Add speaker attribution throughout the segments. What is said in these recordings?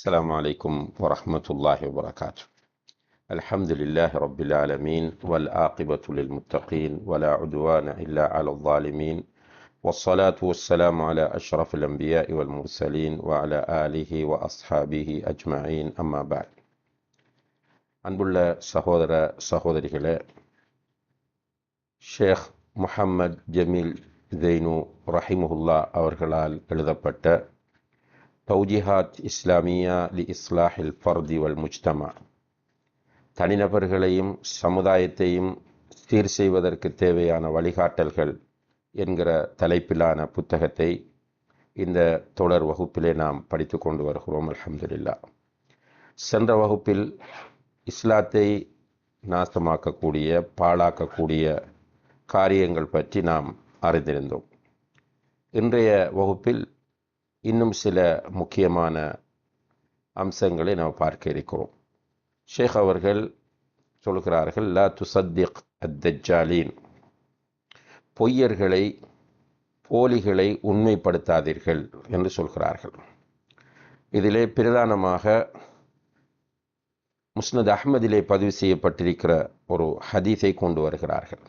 Speaker 1: السلام عليكم ورحمة الله وبركاته. الحمد لله رب العالمين والعاقبة للمتقين ولا عدوان إلا على الظالمين والصلاة والسلام على أشرف الأنبياء والمرسلين وعلى آله وأصحابه أجمعين أما بعد. அன்புள்ள சகோதர சகோதரிகளே, ஷேக் முஹம்மது ஜமீல் ஜெய்னு ரஹிமஹுல்லா அவர்களால் எழுதப்பட்ட தௌஜிஹாத் இஸ்லாமியா லி இஸ்லாஹில் ஃபர்தி வல் முஜ்தமா, தனிநபர்களையும் சமுதாயத்தையும் சீர் செய்வதற்கு தேவையான வழிகாட்டல்கள் என்கிற தலைப்பிலான புத்தகத்தை இந்த தொடர் வகுப்பிலே நாம் படித்து கொண்டு வருகிறோம். அல்ஹம்துலில்லாஹ். சென்ற வகுப்பில் இஸ்லாத்தை நாசமாக்கக்கூடிய பாழாக்கக்கூடிய காரியங்கள் பற்றி நாம் அறிந்திருந்தோம். இன்றைய வகுப்பில் இன்னும் சில முக்கியமான அம்சங்களை நாம் பார்க்க இருக்கிறோம். ஷேக் அவர்கள் சொல்கிறார்கள், லா துசத்திக் அத்தஜ்ஜாலீன், பொய்யர்களை போலிகளை உண்மைப்படுத்தாதீர்கள் என்று சொல்கிறார்கள். இதிலே பிரதானமாக முஸ்னத் அஹ்மதிலே பதிவு செய்யப்பட்டிருக்கிற ஒரு ஹதீஸை கொண்டு வருகிறார்கள்.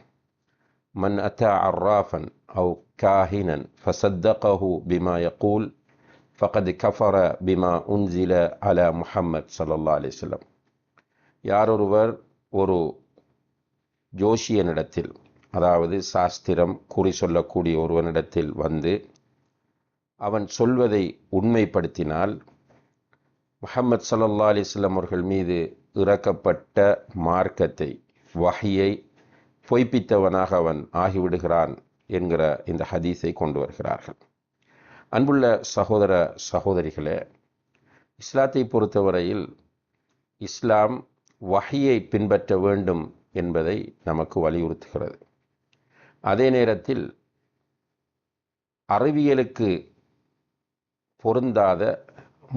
Speaker 1: மன் அத்தா அர்ராஃபன் அவு காஹினன் ஃபசத்தகஹு பிமா யகூல் ஃபகத் கஃபர பிமா உன்சில அலா முஹம்மத் ஸல்லல்லாஹு அலைஹி வஸல்லம். யாரொருவர் ஒரு ஜோஷியனிடத்தில், அதாவது சாஸ்திரம் குறி சொல்லக்கூடிய ஒருவனிடத்தில் வந்து அவன் சொல்வதை உண்மைப்படுத்தினால், முஹம்மது ஸல்லல்லாஹு அலைஹி வஸல்லம் அவர்கள் மீது இறக்கப்பட்ட மார்க்கத்தை, வஹியை பொய்ப்பித்தவனாக அவன் ஆகிவிடுகிறான் என்கிற இந்த ஹதீஸை கொண்டு வருகிறார்கள். அன்புள்ள சகோதர சகோதரிகளே, இஸ்லாத்தை பொறுத்தவரையில் இஸ்லாம் வஹியை பின்பற்ற வேண்டும் என்பதை நமக்கு வலியுறுத்துகிறது. அதே நேரத்தில் அறிவியலுக்கு பொருந்தாத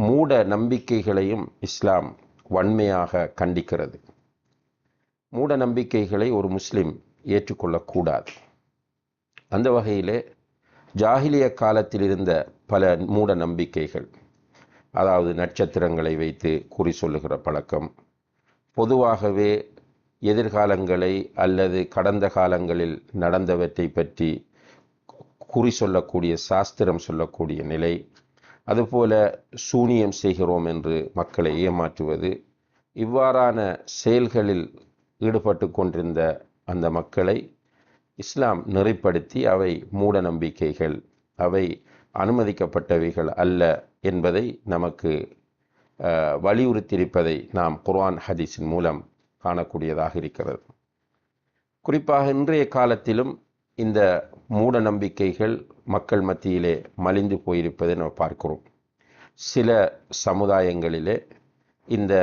Speaker 1: மூட நம்பிக்கைகளையும் இஸ்லாம் வன்மையாக கண்டிக்கிறது. மூட நம்பிக்கைகளை ஒரு முஸ்லிம் ஏற்றுக்கொள்ளக்கூடாது. அந்த வகையிலே ஜாஹிலிய காலத்தில் இருந்த பல மூட நம்பிக்கைகள், அதாவது நட்சத்திரங்களை வைத்து குறி சொல்லுகிற பழக்கம், பொதுவாகவே எதிர்காலங்களை அல்லது கடந்த காலங்களில் நடந்தவற்றை பற்றி குறி சொல்லக்கூடிய சாஸ்திரம் சொல்லக்கூடிய நிலை, அதுபோல சூனியம் செய்கிறோம் என்று மக்களை ஏமாற்றுவது, இவ்வாறான செயல்களில் ஈடுபட்டு கொண்டிருந்த அந்த மக்களை இஸ்லாம் நெறிப்படுத்தி அவை மூட நம்பிக்கைகள், அவை அனுமதிக்கப்பட்டவைகள் அல்ல என்பதை நமக்கு வலியுறுத்தியிருப்பதை நாம் குர்ஆன் ஹதீஸின் மூலம் காணக்கூடியதாக இருக்கிறது. குறிப்பாக இன்றைய காலத்திலும் இந்த மூட நம்பிக்கைகள் மக்கள் மத்தியிலே மலிந்து போயிருப்பதை நாம் பார்க்கிறோம். சில சமுதாயங்களிலே இந்த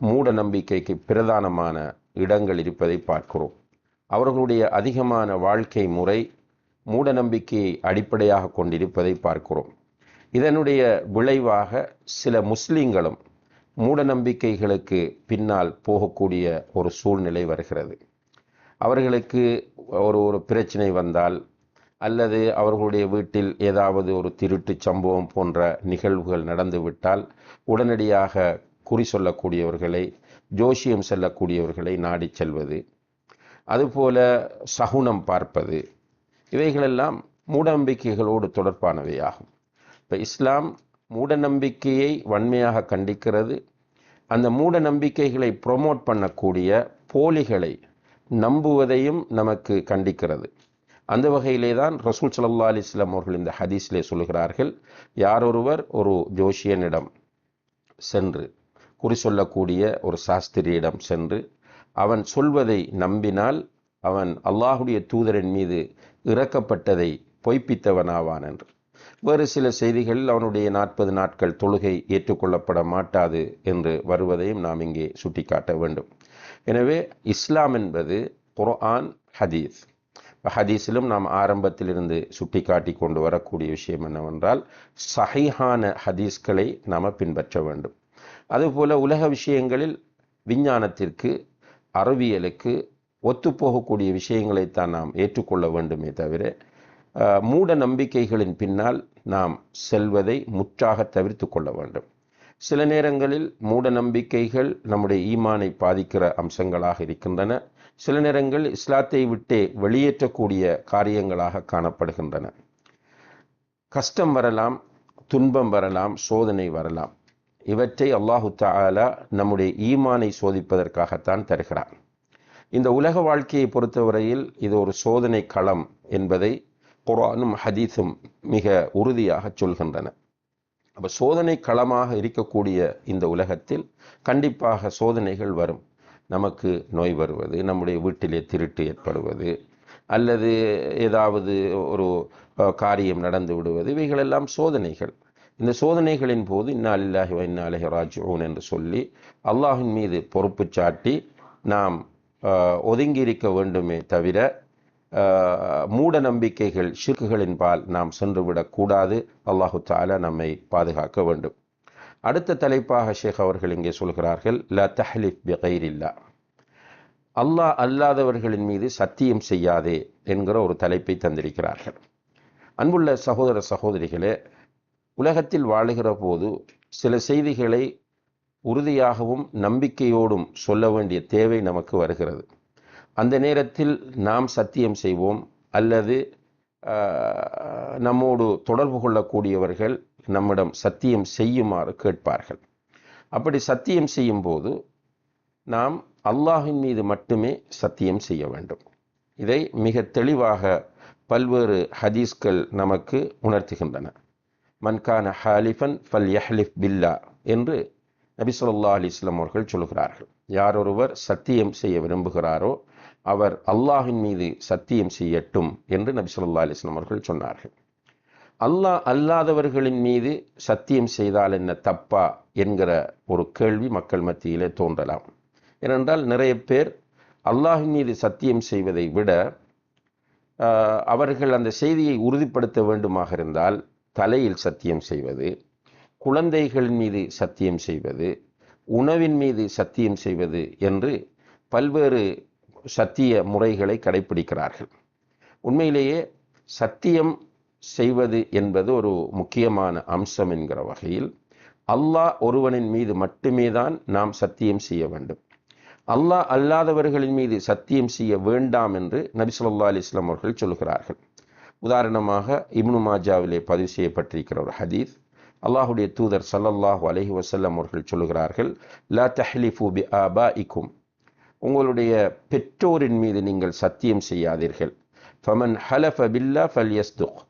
Speaker 1: மூட நம்பிக்கைக்கு பிரதானமான இடங்கள் இருப்பதை பார்க்கிறோம். அவர்களுடைய அதிகமான வாழ்க்கை முறை மூட நம்பிக்கையை அடிப்படையாக கொண்டிருப்பதை பார்க்கிறோம். இதனுடைய விளைவாக சில முஸ்லிம்களும் மூட நம்பிக்கைகளுக்கு பின்னால் போகக்கூடிய ஒரு சூழ்நிலை வருகிறது. அவர்களுக்கு ஒரு பிரச்சனை வந்தால், அல்லது அவர்களுடைய வீட்டில் ஏதாவது ஒரு திருட்டு சம்பவம் போன்ற நிகழ்வுகள் நடந்துவிட்டால் உடனடியாக குறி சொல்லக்கூடியவர்களை, ஜோஷியம் செல்லக்கூடியவர்களை நாடி செல்வது, அதுபோல சகுனம் பார்ப்பது, இவைகளெல்லாம் மூடநம்பிக்கைகளோடு தொடர்பானவையாகும். இப்போ இஸ்லாம் மூட நம்பிக்கையை வன்மையாக கண்டிக்கிறது. அந்த மூட நம்பிக்கைகளை ப்ரொமோட் பண்ணக்கூடிய போலிகளை நம்புவதையும் நமக்கு கண்டிக்கிறது. அந்த வகையிலே தான் ரசூல் ஸல்லல்லாஹு அலைஹி வஸல்லம் அவர்கள் இந்த ஹதீஸிலே சொல்கிறார்கள், யாரொருவர் ஒரு ஜோஷியனிடம் சென்று, குறி சொல்லக்கூடிய ஒரு சாஸ்திரியிடம் சென்று அவன் சொல்வதை நம்பினால் அவன் அல்லாஹுடைய தூதரின் மீது இறக்கப்பட்டதை பொய்ப்பித்தவனாவான் என்று. வேறு சில செய்திகளில் அவனுடைய 40 நாட்கள் தொழுகை ஏற்றுக்கொள்ளப்பட மாட்டாது என்று வருவதையும் நாம் இங்கே சுட்டிக்காட்ட வேண்டும். எனவே இஸ்லாம் என்பது குர்ஆன், ஹதீஸ். ஹதீஸிலும் நாம் ஆரம்பத்திலிருந்து சுட்டிக்காட்டி கொண்டு வரக்கூடிய விஷயம் என்னவென்றால், சஹீஹான ஹதீஸ்களை நாம் பின்பற்ற வேண்டும். அதுபோல உலக விஷயங்களில் விஞ்ஞானத்திற்கு, அறிவியலுக்கு ஒத்துப்போகக்கூடிய விஷயங்களைத்தான் நாம் ஏற்றுக்கொள்ள வேண்டுமே தவிர மூட நம்பிக்கைகளின் பின்னால் நாம் செல்வதை முற்றாக தவிர்த்து கொள்ள வேண்டும். சில நேரங்களில் மூட நம்பிக்கைகள் நம்முடைய ஈமானை பாதிக்கிற அம்சங்களாக இருக்கின்றன. சில நேரங்கள் இஸ்லாத்தை விட்டே வெளியேற்றக்கூடிய காரியங்களாக காணப்படுகின்றன. கஷ்டம் வரலாம், துன்பம் வரலாம், சோதனை வரலாம். இவற்றை அல்லாஹு தஆலா நம்முடைய ஈமானை சோதிப்பதற்காகத்தான் தருகிறார். இந்த உலக வாழ்க்கையை பொறுத்தவரையில் இது ஒரு சோதனை களம் என்பதை குர்ஆனும் ஹதீஸும் மிக உறுதியாக சொல்கின்றன. அப்போ சோதனை களமாக இருக்கக்கூடிய இந்த உலகத்தில் கண்டிப்பாக சோதனைகள் வரும். நமக்கு நோய் வருவது, நம்முடைய வீட்டிலே திருட்டு ஏற்படுவது, அல்லது ஏதாவது ஒரு காரியம் நடந்து விடுவது, இவைகளெல்லாம் சோதனைகள். இந்த சோதனைகளின் போது இன்னா லில்லாஹி வ இன்னா இலைஹி ராஜிஊன் என்று சொல்லி அல்லாஹின் மீது பொறுப்பு சாட்டி நாம் ஒதுங்கி இருக்க வேண்டுமே தவிர மூட நம்பிக்கைகள் ஷிர்க்குகளின் பால் நாம் சென்றுவிடக்கூடாது. அல்லாஹு தஆலா நம்மை பாதுகாக்க வேண்டும். அடுத்த தலைப்பாக ஷேக் அவர்கள் இங்கே சொல்கிறார்கள், லா தஹ்லிஃப் பிகைரில்லா, அல்லாஹ் அல்லாதவர்களின் மீது சத்தியம் செய்யாதே என்கிற ஒரு தலைப்பை தந்திருக்கிறார்கள். அன்புள்ள சகோதர சகோதரிகளே, உலகத்தில் வாழுகிற போது சில செய்திகளை உறுதியாகவும் நம்பிக்கையோடும் சொல்ல வேண்டிய தேவை நமக்கு வருகிறது. அந்த நேரத்தில் நாம் சத்தியம் செய்வோம், அல்லது நம்மோடு தொடர்பு கொள்ளக்கூடியவர்கள் நம்மிடம் சத்தியம் செய்யுமாறு கேட்பார்கள். அப்படி சத்தியம் செய்யும் போது நாம் அல்லாஹின் மீது மட்டுமே சத்தியம் செய்ய வேண்டும். இதை மிக தெளிவாக பல்வேறு ஹதீஸ்கள் நமக்கு உணர்த்துகின்றன. மன்கான ஹாலிஃபன் ஃபல் யஹ்லிஃப் பில்லா என்று நபி ஸல்லல்லாஹு அலைஹி வஸல்லம் அவர்கள் சொல்கிறார்கள். யார் ஒருவர் சத்தியம் செய்ய விரும்புகிறாரோ அவர் அல்லாஹின் மீது சத்தியம் செய்யட்டும் என்று நபி ஸல்லல்லாஹு அலைஹி வஸல்லம் அவர்கள் சொன்னார்கள். அல்லாஹ் அல்லாதவர்களின் மீது சத்தியம் செய்தால் என்ன தப்பா என்கிற ஒரு கேள்வி மக்கள் மத்தியிலே தோன்றலாம். ஏனென்றால் நிறைய பேர் அல்லாஹின் மீது சத்தியம் செய்வதை விட அவர்கள் அந்த செய்தியை உறுதிப்படுத்த வேண்டுமாக இருந்தால் தலையில் சத்தியம் செய்வது, குழந்தைகளின் மீது சத்தியம் செய்வது, உணவின் மீது சத்தியம் செய்வது என்று பல்வேறு சத்திய முறைகளை கடைப்பிடிக்கிறார்கள். உண்மையிலேயே சத்தியம் செய்வது என்பது ஒரு முக்கியமான அம்சம் என்கிற வகையில் அல்லாஹ் ஒருவனின் மீது மட்டுமே தான் நாம் சத்தியம் செய்ய வேண்டும். அல்லாஹ் அல்லாதவர்களின் மீது சத்தியம் செய்ய வேண்டாம் என்று நபி ஸல்லல்லாஹு அலைஹி வஸல்லம் அவர்கள் சொல்கிறார்கள். உதாரணமாக இப்னு மாஜாவிலே பதிவு செய்யப்பட்டிருக்கிற ஒரு ஹதீஸ், அல்லாஹுடைய தூதர் ஸல்லல்லாஹு அலைஹி வஸல்லம் அவர்கள் சொல்கிறார்கள், லா தஹ்லிஃபு பி ஆபாஇக்கும், உங்களுடைய பெற்றோரின் மீது நீங்கள் சத்தியம் செய்யாதீர்கள். ஃபமன் ஹலஃப பில்லா ஃபல்யஸ்துக்,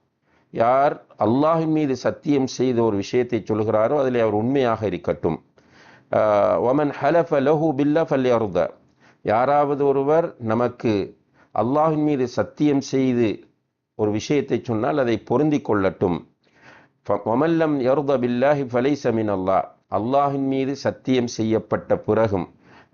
Speaker 1: யார் அல்லாஹின் மீது சத்தியம் செய்த ஒரு விஷயத்தை சொல்கிறாரோ அதில் அவர் உண்மையாக இருக்கட்டும். வமன் ஹலஃப லஹு பில்லா ஃபல்யர்த, யாராவது ஒருவர் நமக்கு அல்லாஹின் மீது சத்தியம் செய்து ஒரு விஷயத்தை சொன்னால் அதை பொருந்தி கொள்ளட்டும். வமல்லம் யர்த பில்லாஹி ஃபலைஸ மின் அல்லாஹ், அல்லாஹின் மீது சத்தியம் செய்யப்பட்ட பிறகும்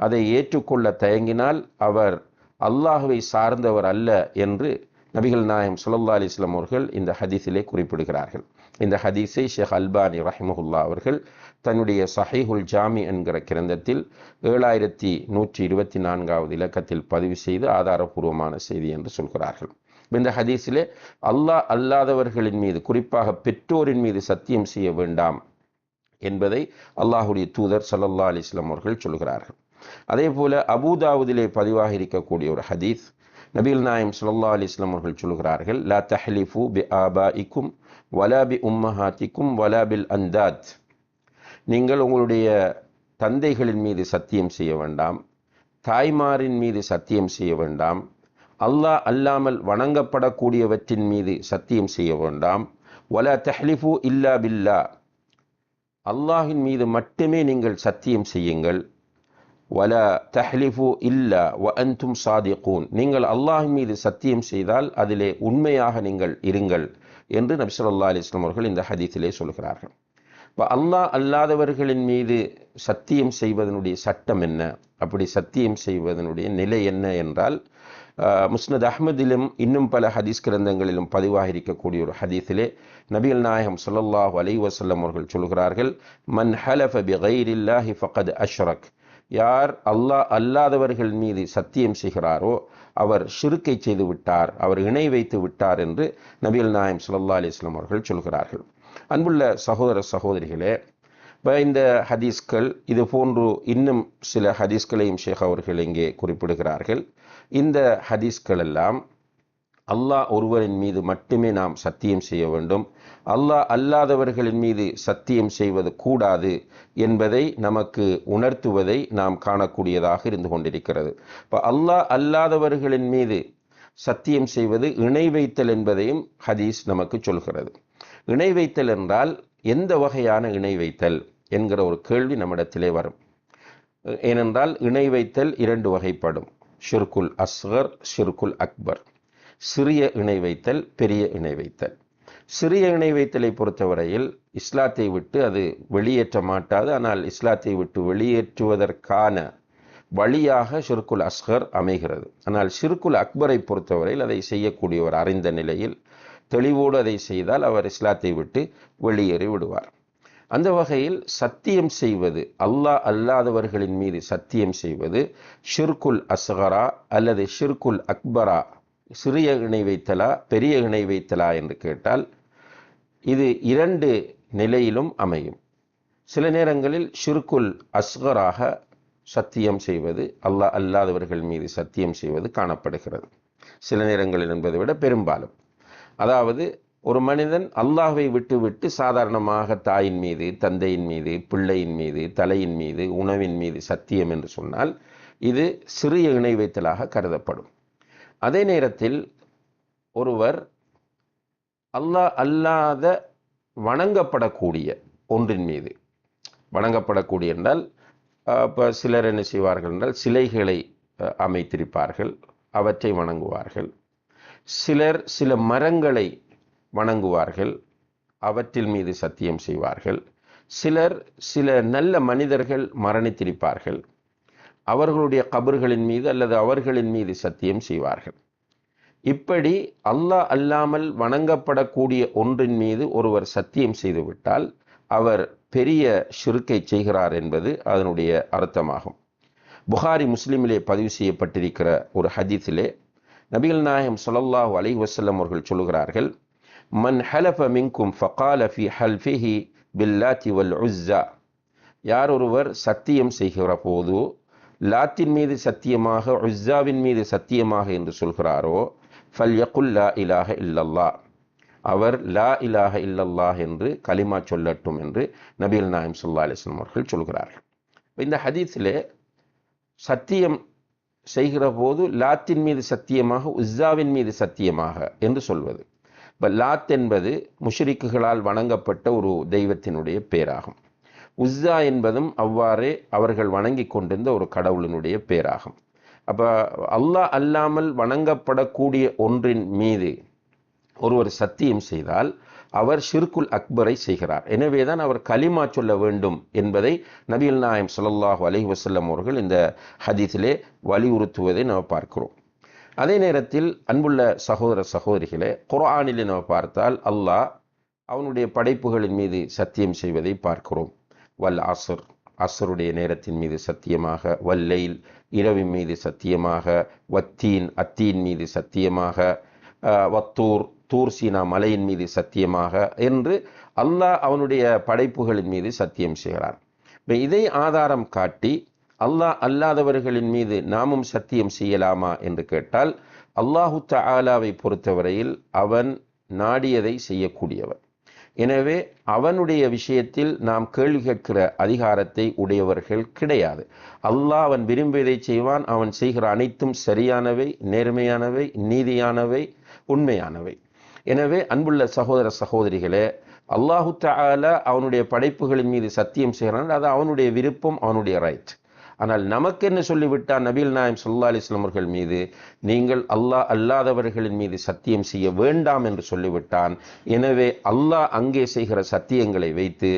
Speaker 1: அதை ஏற்றுக்கொள்ள தயங்கினால் அவர் அல்லாஹுவை சார்ந்தவர் அல்ல என்று நபிகள் நாயகம் ஸல்லல்லாஹு அலைஹி வஸல்லம் அவர்கள் இந்த ஹதீஸிலே குறிப்பிடுகிறார்கள். இந்த ஹதீஸை ஷேக் அல்பானி ரஹிமஹுல்லாஹ் அவர்கள் தன்னுடைய சஹீஹுல் ஜாமி என்கிற கிரந்தத்தில் 7124வது இலக்கத்தில் பதிவு செய்து ஆதாரபூர்வமான செய்தி என்று சொல்கிறார்கள். இந்த ஹதீஸிலே அல்லாஹ் அல்லாதவர்களின் மீது, குறிப்பாக பெற்றோரின் மீது சத்தியம் செய்ய வேண்டாம் என்பதை அல்லாஹுடைய தூதர் ஸல்லல்லாஹு அலைஹி வஸல்லம் அவர்கள் சொல்கிறார்கள். அதே போல அபூதாவுதிலே பதிவாக இருக்கக்கூடிய ஒரு ஹதீஸ், நபிகள் நாயகம் ஸல்லல்லாஹு அலைஹி வஸல்லம் அவர்கள் சொல்கிறார்கள், லா தஹ்லிஃபு பி ஆபாஇக்கும் வலா பி உம்மஹாத்திக்கும் வலா பில் அந்தாத், நீங்கள் உங்களுடைய தந்தைகளின் மீது சத்தியம் செய்ய வேண்டாம், தாய்மாரின் மீது சத்தியம் செய்ய வேண்டாம், அல்லாஹ் அல்லாமல் வணங்கப்படக்கூடியவற்றின் மீது சத்தியம் செய்ய வேண்டாம், வலா தஹ்லிஃபு இல்லா பில்லா, அல்லாஹின் மீது மட்டுமே நீங்கள் சத்தியம் செய்யுங்கள், வலா தஹ்லிஃபு இல்லா வ அன்தும் சாதிகூன், நீங்கள் அல்லாஹின் மீது சத்தியம் செய்தால் அதிலே உண்மையாக நீங்கள் இருங்கள் என்று நபி ஸல்லல்லாஹு அலைஹி வஸல்லம் அவர்கள் இந்த ஹதீஸிலே சொல்கிறார்கள். இப்போ அல்லாஹ் அல்லாதவர்களின் மீது சத்தியம் செய்வதனுடைய சட்டம் என்ன, அப்படி சத்தியம் செய்வதனுடைய நிலை என்ன என்றால், முஸ்னத் அஹ்மதிலும் இன்னும் பல ஹதீஸ் கிரந்தங்களிலும் பதிவாக இருக்கக்கூடிய ஒரு ஹதீஸிலே நபிகள் நாயகம் ஸல்லல்லாஹு அலைஹி வஸல்லம் அவர்கள் சொல்கிறார்கள், மன் ஹலஃப பி கைரில்லாஹி ஃபகத் அஷ்ரக், யார் அல்லாஹ் அல்லாதவர்கள் மீது சத்தியம் செய்கிறாரோ அவர் ஷிர்க்கை செய்து விட்டார், அவர் இணை வைத்து விட்டார் என்று நபிகள் நாயகம் ஸல்லல்லாஹு அலைஹி வஸல்லம் அவர்கள் சொல்கிறார்கள். அன்புள்ள சகோதர சகோதரிகளே, இப்போ இந்த ஹதீஸ்கள் இது போன்று இன்னும் சில ஹதீஸ்களையும் ஷேக் அவர்கள் இங்கே குறிப்பிடுகிறார்கள். இந்த ஹதீஸ்கள் எல்லாம் அல்லாஹ் ஒருவரின் மீது மட்டுமே நாம் சத்தியம் செய்ய வேண்டும், அல்லாஹ் அல்லாதவர்களின் மீது சத்தியம் செய்வது கூடாது என்பதை நமக்கு உணர்த்துவதை நாம் காணக்கூடியதாக இருந்து கொண்டிருக்கிறது. இப்போ அல்லாஹ் அல்லாதவர்களின் மீது சத்தியம் செய்வது இணை வைத்தல் என்பதையும் ஹதீஸ் நமக்கு சொல்கிறது. இணை வைத்தல் என்றால் எந்த வகையான இணை வைத்தல் என்கிற ஒரு கேள்வி நம்மிடத்திலே வரும். ஏனென்றால் இணை வைத்தல் இரண்டு வகைப்படும்: ஷிர்குல் அஸ்கர், ஷிர்குல் அக்பர். சிறிய இணை வைத்தல், பெரிய இணை வைத்தல். சிறிய இணை வைத்தலை பொறுத்தவரையில் இஸ்லாத்தை விட்டு அது வெளியேற்ற மாட்டாது. ஆனால் இஸ்லாத்தை விட்டு வெளியேற்றுவதற்கான வழியாக ஷிர்குல் அஸ்கர் அமைகிறது. ஆனால் ஷிர்குல் அக்பரை பொறுத்தவரையில் அதை செய்யக்கூடியவர் அறிந்த நிலையில் தெளிவோடு அதை செய்தால் அவர் இஸ்லாத்தை விட்டு வெளியேறி விடுவார். அந்த வகையில் சத்தியம் செய்வது, அல்லாஹ் அல்லாதவர்களின் மீது சத்தியம் செய்வது ஷிர்குல் அஸ்கரா அல்லது ஷிர்குல் அக்பரா, சிறிய இணை வைத்தலா பெரிய இணை வைத்தலா என்று கேட்டால் இது இரண்டு நிலையிலும் அமையும். சில நேரங்களில் ஷிர்குல் அஸ்கராக சத்தியம் செய்வது, அல்லாஹ் அல்லாதவர்கள் மீது சத்தியம் செய்வது காணப்படுகிறது. சில நேரங்களில் என்பதை விட பெரும்பாலும். அதாவது ஒரு மனிதன் அல்லாஹ்வை விட்டு சாதாரணமாக தாயின் மீது, தந்தையின் மீது, பிள்ளையின் மீது, தலையின் மீது, உணவின் மீது சத்தியம் என்று சொன்னால் இது சிறிய இணை வைத்தலாக கருதப்படும். அதே நேரத்தில் ஒருவர் அல்லாஹ் அல்லாத வணங்கப்படக்கூடிய ஒன்றின் மீது, வணங்கப்படக்கூடிய என்றால் இப்போ சிலர் என்ன செய்வார்கள் என்றால் சிலைகளை அமைத்திருப்பார்கள், அவற்றை வணங்குவார்கள். சிலர் சில மரங்களை வணங்குவார்கள், அவற்றில் மீது சத்தியம் செய்வார்கள். சிலர் சில நல்ல மனிதர்கள் மரணித்திருப்பார்கள், அவர்களுடைய கபர்களின் மீது அல்லது அவர்களின் மீது சத்தியம் செய்வார்கள். இப்படி அல்லாஹ் அல்லாமல் வணங்கப்படக்கூடிய ஒன்றின் மீது ஒருவர் சத்தியம் செய்துவிட்டால் அவர் பெரிய ஷிர்கை செய்கிறார் என்பது அதனுடைய அர்த்தமாகும். புகாரி முஸ்லிமிலே பதிவு செய்யப்பட்டிருக்கிற ஒரு ஹதீஸிலே நபிகள் நாயகம் ஸல்லல்லாஹு அலைஹி வஸல்லம் அவர்கள் சொல்கிறார்கள், மன் ஹலஃப மின்கும் ஃபகால ஃபி ஹல்ஃபிஹி பில்லாத்தி வல் உஸ்ஸா. யார் ஒருவர் சத்தியம் செய்கிற போது லாத்தின் மீது சத்தியமாக, உஸ்ஸாவின் மீது சத்தியமாக என்று சொல்கிறாரோ, ஃபல்யகுல் லா இலாஹ இல்லல்லாஹ், அவர் லா இலாஹ இல்லல்லாஹ் என்று கலிமா சொல்லட்டும் என்று நபிகள் நாயகம் ஸல்லல்லாஹு அலைஹி வஸல்லம் அவர்கள் சொல்கிறார்கள். இந்த ஹதீஸிலே சத்தியம் செய்கிற போது லாத்தின் மீது சத்தியமாக, உஸ்ஸாவின் மீது சத்தியமாக என்று சொல்வது. இப்போ லாத் என்பது முஷ்ரிக்குகளால் வணங்கப்பட்ட ஒரு தெய்வத்தினுடைய பேராகும். உஸ்ஸா என்பதும் அவ்வாறே அவர்கள் வணங்கி கொண்டிருந்த ஒரு கடவுளினுடைய பேராகும். அப்போ அல்லாஹ் அல்லாமல் வணங்கப்படக்கூடிய ஒன்றின் மீது ஒருவர் சத்தியம் செய்தால் அவர் ஷிர்குல் அக்பரை செய்கிறார். எனவே தான் அவர் கலிமா சொல்ல வேண்டும் என்பதை நபிகள் நாயகம் ஸல்லல்லாஹு அலைஹி வஸல்லம் அவர்கள் இந்த ஹதீஸிலே வலியுறுத்துவதை நாம் பார்க்கிறோம். அதே நேரத்தில் அன்புள்ள சகோதர சகோதரிகளே, குர்ஆனிலே நாம் பார்த்தால் அல்லாஹ் அவனுடைய படைப்புகளின் மீது சத்தியம் செய்வதை பார்க்கிறோம். வல் அஸ்ர், அஸ்ருடைய நேரத்தின் மீது சத்தியமாக, வல்லைல் இரவின் மீது சத்தியமாக, வத்தீன் அத்தீன் மீது சத்தியமாக, வத்தூர் தூர் சீனா மலையின் மீது சத்தியமாக என்று அல்லாஹ் அவனுடைய படைப்புகளின் மீது சத்தியம் செய்கிறார். இப்போ இதை ஆதாரம் காட்டி அல்லாஹ் அல்லாதவர்களின் மீது நாமும் சத்தியம் செய்யலாமா என்று கேட்டால், அல்லாஹு தஆலாவை பொறுத்தவரையில் அவன் நாடியதை செய்யக்கூடியவன். எனவே அவனுடைய விஷயத்தில் நாம் கேள்வி கேட்கிற அதிகாரத்தை உடையவர்கள் கிடையாது. அல்லாஹ் அவன் விரும்பியதை செய்வான். அவன் செய்கிற அனைத்தும் சரியானவை, நேர்மையானவை, நீதியானவை, உண்மையானவை. எனவே அன்புள்ள சகோதர சகோதரிகளே, அல்லாஹு தஆலா அவனுடைய படைப்புகளின் மீது சத்தியம் செய்கிறான், அது அவனுடைய விருப்பம், அவனுடைய ரைட். ஆனால் நமக்கு என்ன சொல்லிவிட்டான் நபிகள் நாயகம் ஸல்லல்லாஹு அலைஹி வஸல்லம் அவர்கள் மீது? நீங்கள் அல்லாஹ் அல்லாதவர்களின் மீது சத்தியம் செய்ய வேண்டாம் என்று சொல்லிவிட்டான். எனவே அல்லாஹ் அங்கே செய்கிற சத்தியங்களை வைத்து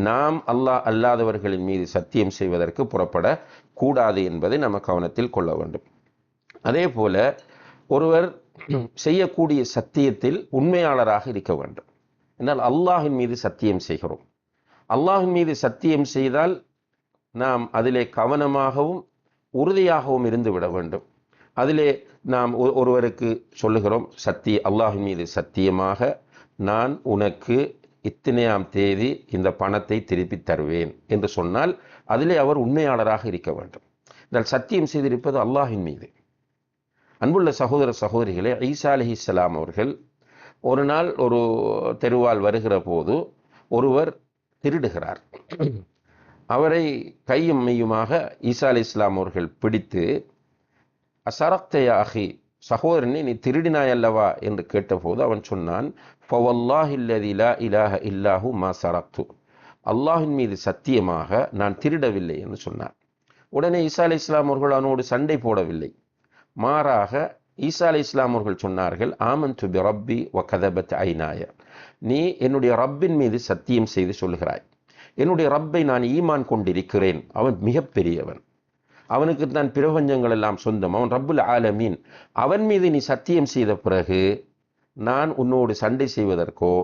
Speaker 1: நாம் அல்லாஹ் அல்லாதவர்களின் மீது சத்தியம் செய்வதற்கு புறப்படக்கூடாது என்பதை நம்ம கவனத்தில் கொள்ள வேண்டும். அதே போல ஒருவர் செய்யக்கூடிய சத்தியத்தில் உண்மையாளராக இருக்க வேண்டும். என்றால் அல்லாஹின் மீது சத்தியம் செய்கிறோம். அல்லாஹின் மீது சத்தியம் செய்தால் நாம் அதிலே கவனமாகவும் உறுதியாகவும் இருந்து விட வேண்டும். அதிலே நாம் ஒருவருக்கு சொல்லுகிறோம், அல்லாஹின் மீது சத்தியமாக நான் உனக்கு இத்தனையாம் தேதி இந்த பணத்தை திருப்பி தருவேன் என்று சொன்னால் அதிலே அவர் உண்மையாளராக இருக்க வேண்டும். என்றால் சத்தியம் செய்திருப்பது அல்லாஹின் மீது. அன்புள்ள சகோதர சகோதரிகளே, ஈசா அலைஹிஸ்ஸலாம் அவர்கள் ஒரு நாள் ஒரு தெருவால் வருகிற போது ஒருவர் திருடுகிறார். அவரை கையும் மெய்யுமாக ஈசா அலைஹிஸ்ஸலாம் அவர்கள் பிடித்து, அசரக்தயா அஹி, சகோதரனே நீ திருடினாய் அல்லவா என்று கேட்டபோது அவன் சொன்னான், ஃபவல்லாஹி அல்லதி லா இலாஹ இல்லாஹு மா சரக்து, அல்லாஹின் மீது சத்தியமாக நான் திருடவில்லை என்று சொன்னார். உடனே ஈசா அலைஹிஸ்ஸலாம் அவர்கள் அவனோடு சண்டை போடவில்லை. மாறாக ஈசா அலைஹிஸ்ஸலாம் அவர்கள் சொன்னார்கள், ஆமன்து பி ரப்பி வ கதபத் ஐனாய, நீ என்னுடைய ரப்பின் மீது சத்தியம் செய்து சொல்கிறாய். என்னுடைய ரப்பை நான் ஈமான் கொண்டிருக்கிறேன், அவன் மிகப்பெரியவன், அவனுக்கு தான் பிரபஞ்சங்கள் எல்லாம் சொந்தம், அவன் ரப்புல் ஆலமீன். அவன் மீது நீ சத்தியம் செய்த பிறகு நான் உன்னோடு சண்டை செய்வதற்கோ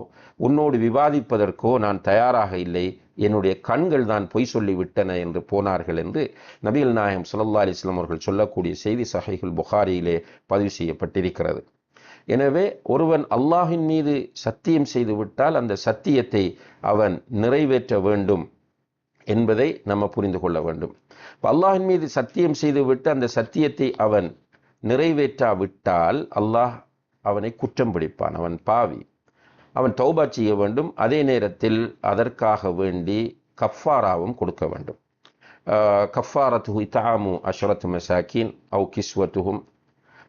Speaker 1: உன்னோடு விவாதிப்பதற்கோ நான் தயாராக இல்லை, என்னுடைய கண்கள் தான் பொய் சொல்லி விட்டன என்று போனார்கள் என்று நபிகள் நாயகம் ஸல்லல்லாஹு அலைஹி வஸல்லம் அவர்கள் சொல்லக்கூடிய செய்தி ஸஹீஹுல் புகாரியிலே பதிவு செய்யப்பட்டிருக்கிறது. எனவே ஒருவன் அல்லாஹின் மீது சத்தியம் செய்து விட்டால் அந்த சத்தியத்தை அவன் நிறைவேற்ற வேண்டும் என்பதை நம்ம புரிந்து கொள்ள வேண்டும். அல்லாஹின் மீது சத்தியம் செய்துவிட்டு அந்த சத்தியத்தை அவன் நிறைவேற்றாவிட்டால் அல்லாஹ் அவனை குற்றம் பிடிப்பான், அவன் பாவி, அவன் தௌபா செய்ய வேண்டும். அதே நேரத்தில் அதற்காக வேண்டி கஃபாராவும் கொடுக்க வேண்டும். கஃபாரத்துஹு இத்ஆமு அஷ்ரத்து மசாக்கீன் அவ் கிஸ்வத்துஹும்,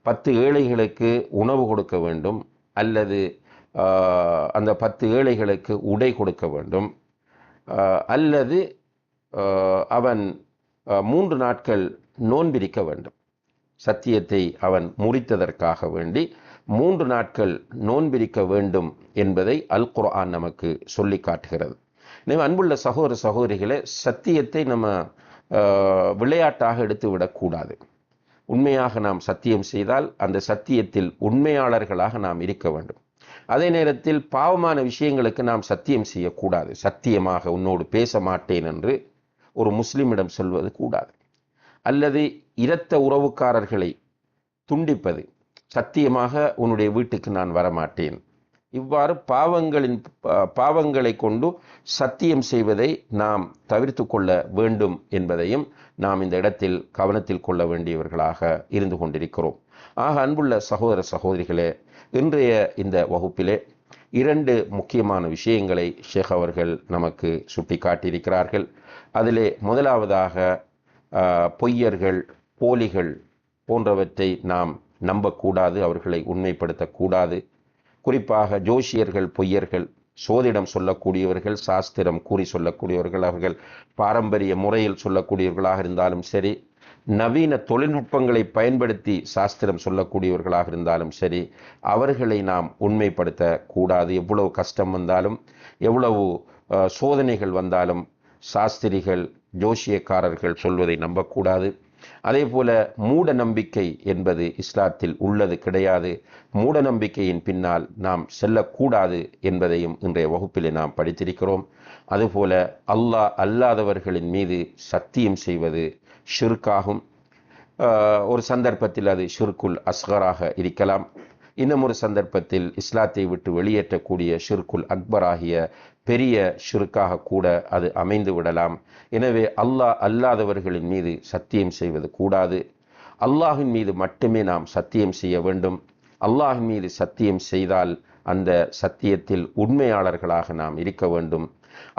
Speaker 1: 10 ஏழைகளுக்கு உணவு கொடுக்க வேண்டும், அல்லது அந்த 10 ஏழைகளுக்கு உடை கொடுக்க வேண்டும், அல்லது அவன் 3 நாட்கள் நோன்பிருக்க வேண்டும். சத்தியத்தை அவன் முறித்ததற்காக வேண்டி 3 நாட்கள் நோன்பிருக்க வேண்டும் என்பதை அல் குர்ஆன் நமக்கு சொல்லி காட்டுகிறது. எனவே அன்புள்ள சகோதர சகோதரிகளே, சத்தியத்தை நம்ம விளையாட்டாக எடுத்து விடக்கூடாது. உண்மையாக நாம் சத்தியம் செய்தால் அந்த சத்தியத்தில் உண்மையாளர்களாக நாம் இருக்க வேண்டும். அதே நேரத்தில் பாவமான விஷயங்களுக்கு நாம் சத்தியம் செய்யக்கூடாது. சத்தியமாக உன்னோடு பேச மாட்டேன் என்று ஒரு முஸ்லிமிடம் சொல்வது கூடாது. அல்லது இரத்த உறவுக்காரர்களை துண்டிப்பது, சத்தியமாக உன்னுடைய வீட்டுக்கு நான் வரமாட்டேன், இவ்வாறு பாவங்களை கொண்டு சத்தியம் செய்வதை நாம் தவிர்த்து கொள்ள வேண்டும் என்பதையும் நாம் இந்த இடத்தில் கவனத்தில் கொள்ள வேண்டியவர்களாக இருந்து கொண்டிருக்கிறோம். ஆக அன்புள்ள சகோதர சகோதரிகளே, இன்றைய இந்த வகுப்பிலே 2 முக்கியமான விஷயங்களை ஷேக் அவர்கள் நமக்கு சுட்டி காட்டியிருக்கிறார்கள். அதிலே முதலாவதாக பொய்யர்கள், போலிகள் போன்றவற்றை நாம் நம்பக்கூடாது, அவர்களை உண்மைப்படுத்தக்கூடாது. குறிப்பாக ஜோஷியர்கள், பொய்யர்கள், சோதிடம் சொல்லக்கூடியவர்கள், சாஸ்திரம் கூறி சொல்லக்கூடியவர்கள், அவர்கள் பாரம்பரிய முறையில் சொல்லக்கூடியவர்களாக இருந்தாலும் சரி, நவீன தொழில்நுட்பங்களை பயன்படுத்தி சாஸ்திரம் சொல்லக்கூடியவர்களாக இருந்தாலும் சரி, அவர்களை நாம் உண்மைப்படுத்தக்கூடாது. எவ்வளவு கஷ்டம் வந்தாலும், எவ்வளவு சோதனைகள் வந்தாலும் சாஸ்திரிகள், ஜோஷியக்காரர்கள் சொல்வதை நம்பக்கூடாது. அதே போல மூட நம்பிக்கை என்பது இஸ்லாத்தில் உள்ளது கிடையாது. மூட நம்பிக்கையின் பின்னால் நாம் செல்லக்கூடாது என்பதையும் இன்றைய வகுப்பிலே நாம் படித்திருக்கிறோம். அதுபோல அல்லாஹ் அல்லாதவர்களின் மீது சத்தியம் செய்வது ஷிர்காகும். ஒரு சந்தர்ப்பத்தில் அது ஷிர்குல் அஸ்கராக இருக்கலாம், இன்னும் ஒரு சந்தர்ப்பத்தில் இஸ்லாத்தை விட்டு வெளியேற்றக்கூடிய ஷிர்குல் அக்பராகிய பெரிய ஷிர்காக கூட அது அமைந்து விடலாம். எனவே அல்லாஹ் அல்லாதவர்களின் மீது சத்தியம் செய்வது கூடாது. அல்லாஹின் மீது மட்டுமே நாம் சத்தியம் செய்ய வேண்டும். அல்லாஹின் மீது சத்தியம் செய்தால் அந்த சத்தியத்தில் உண்மையாளர்களாக நாம் இருக்க வேண்டும்.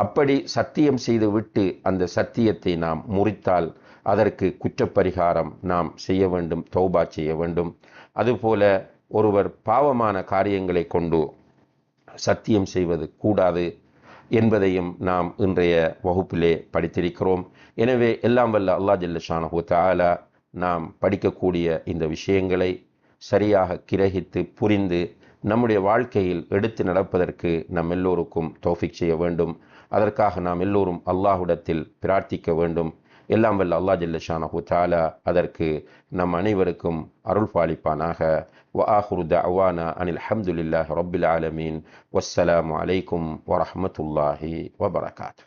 Speaker 1: அப்படி சத்தியம் செய்துவிட்டு அந்த சத்தியத்தை நாம் முறித்தால் அதற்கு குற்றப்பரிகாரம் நாம் செய்ய வேண்டும், தௌபா செய்ய வேண்டும். அதுபோல ஒருவர் பாவமான காரியங்களை கொண்டு சத்தியம் செய்வது கூடாது என்பதையும் நாம் இன்றைய வகுப்பிலே படித்திருக்கிறோம். எனவே எல்லாம் வல்ல அல்லாஹ் ஜல்ல ஷானஹு தஆலா நாம் படிக்கக்கூடிய இந்த விஷயங்களை சரியாக கிரகித்து புரிந்து நம்முடைய வாழ்க்கையில் எடுத்து நடப்பதற்கு நம் எல்லோருக்கும் தௌஃபீக் செய்ய வேண்டும். அதற்காக நாம் எல்லோரும் அல்லாஹ்விடத்தில் பிரார்த்திக்க வேண்டும். எல்லாம் வல்ல அல்லாஹ் ஜல்ல ஷானஹு தஆலா அதற்கு நம் அனைவருக்கும் அருள் பாலிப்பானாக. وآخر دعوانا أن الحمد لله رب العالمين والسلام عليكم ورحمة الله وبركاته.